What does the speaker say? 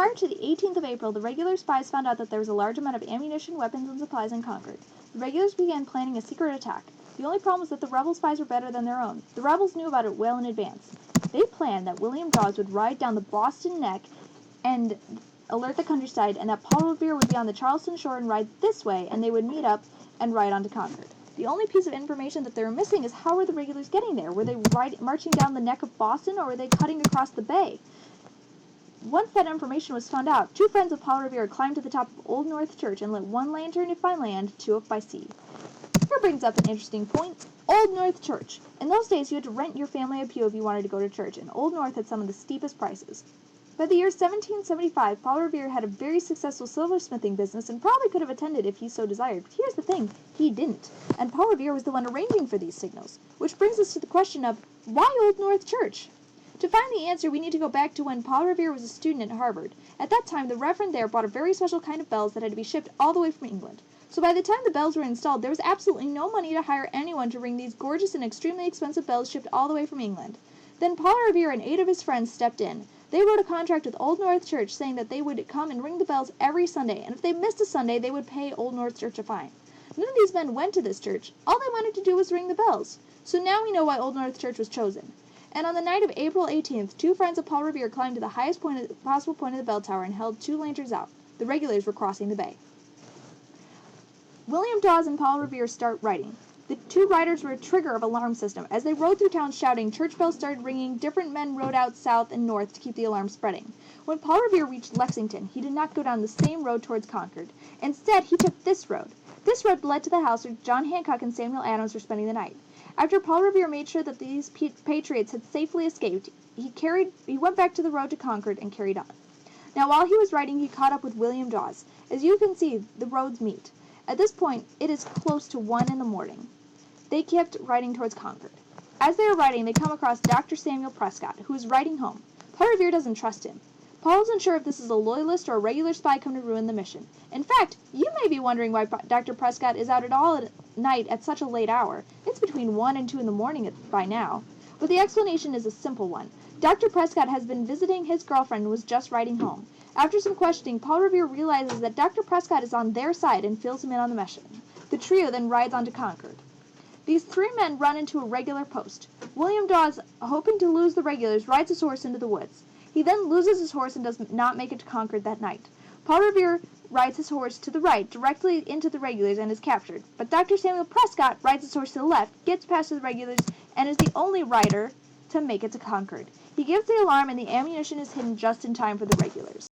Prior to the 18th of April, the regular spies found out that there was a large amount of ammunition, weapons, and supplies in Concord. The regulars began planning a secret attack. The only problem was that the rebel spies were better than their own. The rebels knew about it well in advance. They planned that William Dawes would ride down the Boston Neck and alert the countryside, and that Paul Revere would be on the Charleston shore and ride this way, and they would meet up and ride on to Concord. The only piece of information that they were missing is how were the regulars getting there? Were they marching down the neck of Boston, or were they cutting across the bay? Once that information was found out, two friends of Paul Revere climbed to the top of Old North Church and lit one lantern if by land, two if by sea. Here brings up an interesting point. Old North Church. In those days, you had to rent your family a pew if you wanted to go to church, and Old North had some of the steepest prices. By the year 1775, Paul Revere had a very successful silversmithing business and probably could have attended if he so desired. But here's the thing, he didn't. And Paul Revere was the one arranging for these signals. Which brings us to the question of, why Old North Church? To find the answer, we need to go back to when Paul Revere was a student at Harvard. At that time, the Reverend there bought a very special kind of bells that had to be shipped all the way from England. So by the time the bells were installed, there was absolutely no money to hire anyone to ring these gorgeous and extremely expensive bells shipped all the way from England. Then Paul Revere and 8 of his friends stepped in. They wrote a contract with Old North Church saying that they would come and ring the bells every Sunday, and if they missed a Sunday, they would pay Old North Church a fine. None of these men went to this church. All they wanted to do was ring the bells. So now we know why Old North Church was chosen. And on the night of April 18th, two friends of Paul Revere climbed to the highest possible point of the bell tower and held 2 lanterns out. The regulars were crossing the bay. William Dawes and Paul Revere start riding. The two riders were a trigger of alarm system. As they rode through town shouting, church bells started ringing. Different men rode out south and north to keep the alarm spreading. When Paul Revere reached Lexington, he did not go down the same road towards Concord. Instead, he took this road. This road led to the house where John Hancock and Samuel Adams were spending the night. After Paul Revere made sure that these patriots had safely escaped, he went back to the road to Concord and carried on. Now, while he was riding, he caught up with William Dawes. As you can see, the roads meet. At this point, it is close to 1 in the morning. They kept riding towards Concord. As they are riding, they come across Dr. Samuel Prescott, who is riding home. Paul Revere doesn't trust him. Paul isn't sure if this is a loyalist or a regular spy come to ruin the mission. In fact, you may be wondering why Dr. Prescott is out at all at night at such a late hour. It's between 1 and 2 in the morning by now. But the explanation is a simple one. Dr. Prescott has been visiting his girlfriend and was just riding home. After some questioning, Paul Revere realizes that Dr. Prescott is on their side and fills him in on the mission. The trio then rides on to Concord. These 3 men run into a regular post. William Dawes, hoping to lose the regulars, rides his horse into the woods. He then loses his horse and does not make it to Concord that night. Paul Revere rides his horse to the right, directly into the regulars, and is captured. But Dr. Samuel Prescott rides his horse to the left, gets past the regulars, and is the only rider to make it to Concord. He gives the alarm, and the ammunition is hidden just in time for the regulars.